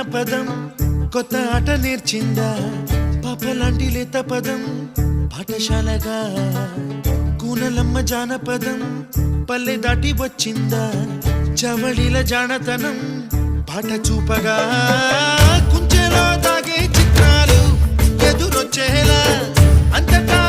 జానపదం కొత్త ఆట నేర్చిందా పాపలాంటి లేత పదం పాఠశాలగా కూనలమ్మ జానపదం పల్లె దాటి వచ్చిందా చవళిల జానతనం పాట చూపగా కుంచెలో తాగే చిత్రాలు ఎదురొచ్చేలా అంతటా